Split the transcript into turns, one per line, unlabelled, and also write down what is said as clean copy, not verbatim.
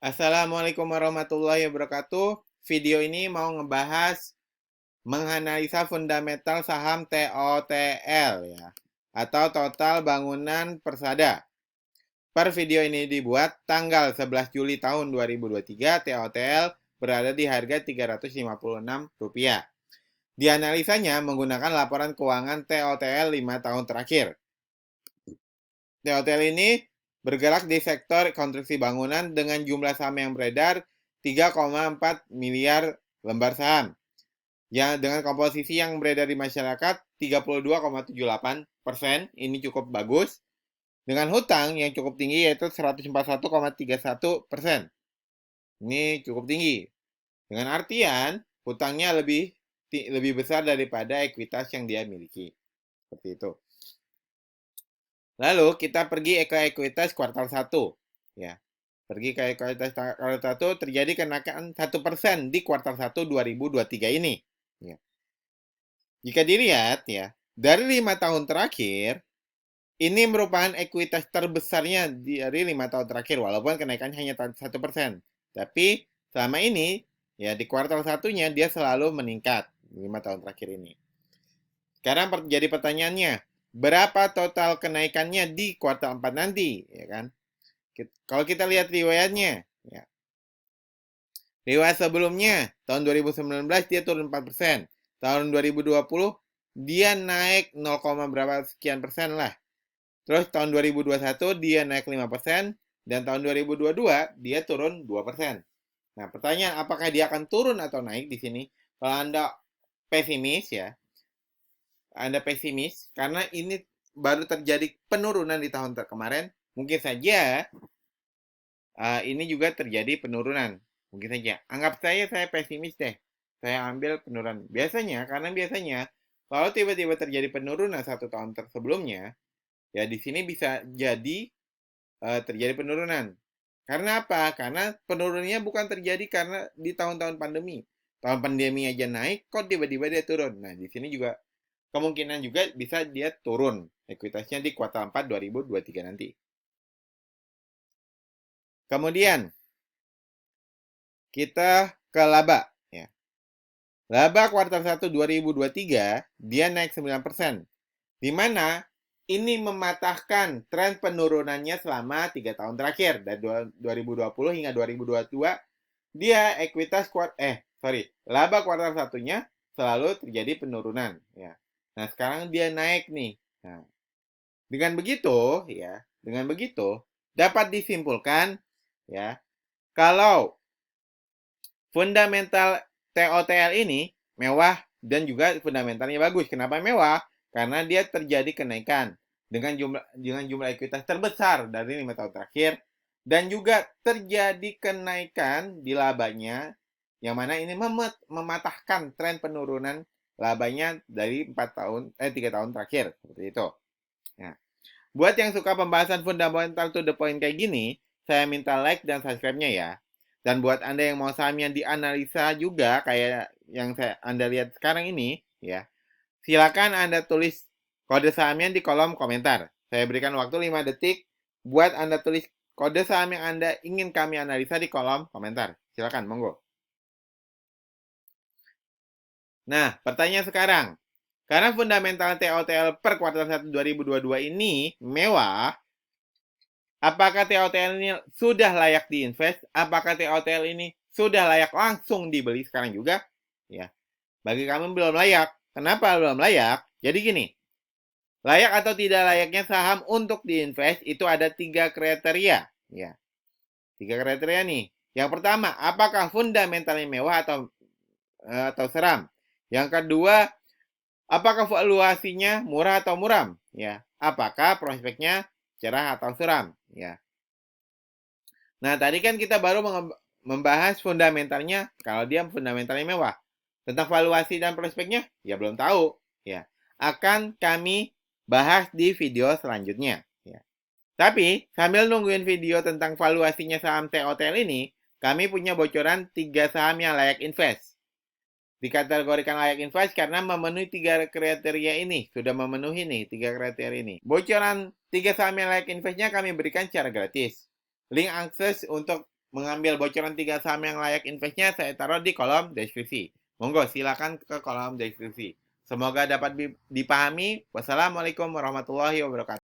Assalamualaikum warahmatullahi wabarakatuh. Video ini mau ngebahas menganalisa fundamental saham TOTL ya, atau Total Bangunan Persada. Per video ini dibuat tanggal 11 Juli tahun 2023, TOTL berada di harga Rp356. Dianalisanya menggunakan laporan keuangan TOTL 5 tahun terakhir. TOTL ini bergerak di sektor konstruksi bangunan dengan jumlah saham yang beredar 3,4 miliar lembar saham. Ya, dengan komposisi yang beredar di masyarakat 32,78%, ini cukup bagus. Dengan hutang yang cukup tinggi yaitu 141,31%. Ini cukup tinggi. Dengan artian hutangnya lebih besar daripada ekuitas yang dia miliki. Seperti itu. Lalu kita pergi ke ekuitas kuartal 1. Ya. Pergi ke ekuitas kuartal 1 terjadi kenaikan 1% di kuartal 1 2023 ini. Ya. Jika dilihat ya, dari 5 tahun terakhir, ini merupakan ekuitas terbesarnya dari 5 tahun terakhir, walaupun kenaikannya hanya 1%. Tapi selama ini, ya di kuartal satunya dia selalu meningkat 5 tahun terakhir ini. Sekarang jadi pertanyaannya, berapa total kenaikannya di kuartal 4 nanti? Ya kan? Kalau kita lihat riwayatnya, ya. Riwayat sebelumnya, tahun 2019 dia turun 4%. Tahun 2020 dia naik 0, berapa sekian persen lah. Terus tahun 2021 dia naik 5%, dan tahun 2022 dia turun 2%. Nah, pertanyaan apakah dia akan turun atau naik di sini? Kalau Anda pesimis ya, Anda pesimis karena ini baru terjadi penurunan di tahun kemarin, mungkin saja ini juga terjadi penurunan. Mungkin saja. Anggap saya pesimis deh. Saya ambil penurunan. Biasanya, kalau tiba-tiba terjadi penurunan 1 tahun sebelumnya, ya di sini bisa jadi terjadi penurunan. Karena apa? Karena penurunannya bukan terjadi karena di tahun-tahun pandemi. Tahun pandemi aja naik, kok tiba-tiba dia turun. Nah, di sini juga kemungkinan juga bisa dia turun ekuitasnya di kuartal 4 2023 nanti. Kemudian kita ke laba ya. Laba kuartal 1 2023 dia naik 9%. Di mana ini mematahkan tren penurunannya selama 3 tahun terakhir dari 2020 hingga 2022. Dia ekuitas laba kuartal satunya selalu terjadi penurunan ya. Nah, sekarang dia naik nih. Nah, dengan begitu dapat disimpulkan ya, kalau fundamental TOTL ini mewah dan juga fundamentalnya bagus. Kenapa mewah? Karena dia terjadi kenaikan dengan jumlah ekuitas terbesar dari 5 tahun terakhir, dan juga terjadi kenaikan di labanya yang mana ini mematahkan tren penurunan labanya dari 3 tahun terakhir seperti itu. Nah, buat yang suka pembahasan fundamental to the point kayak gini, saya minta like dan subscribe-nya ya. Dan buat Anda yang mau sahamnya dianalisa juga kayak yang Anda lihat sekarang ini, ya, silakan Anda tulis kode sahamnya di kolom komentar. Saya berikan waktu 5 detik buat Anda tulis kode saham yang Anda ingin kami analisa di kolom komentar. Silakan, monggo. Nah, pertanyaan sekarang. Karena fundamental TOTL per kuartal 1 2022 ini mewah, apakah TOTL ini sudah layak diinvest? Apakah TOTL ini sudah layak langsung dibeli sekarang juga? Ya, bagi kami belum layak. Kenapa belum layak? Jadi gini, layak atau tidak layaknya saham untuk diinvest itu ada 3 kriteria. Ya, 3 kriteria nih. Yang pertama, apakah fundamentalnya mewah atau seram? Yang kedua, apakah valuasinya murah atau muram? Ya, apakah prospeknya cerah atau suram? Ya. Nah, tadi kan kita baru membahas fundamentalnya, kalau dia fundamentalnya mewah. Tentang valuasi dan prospeknya, ya belum tahu. Ya, akan kami bahas di video selanjutnya. Ya. Tapi, sambil nungguin video tentang valuasinya saham TOTL ini, kami punya bocoran 3 saham yang layak invest. Dikategorikan layak invest karena memenuhi 3 kriteria ini. Sudah memenuhi nih 3 kriteria ini. Bocoran 3 saham yang layak investnya kami berikan secara gratis. Link akses untuk mengambil bocoran 3 saham yang layak investnya, saya taruh di kolom deskripsi. Monggo, silakan ke kolom deskripsi. Semoga dapat dipahami. Wassalamualaikum warahmatullahi wabarakatuh.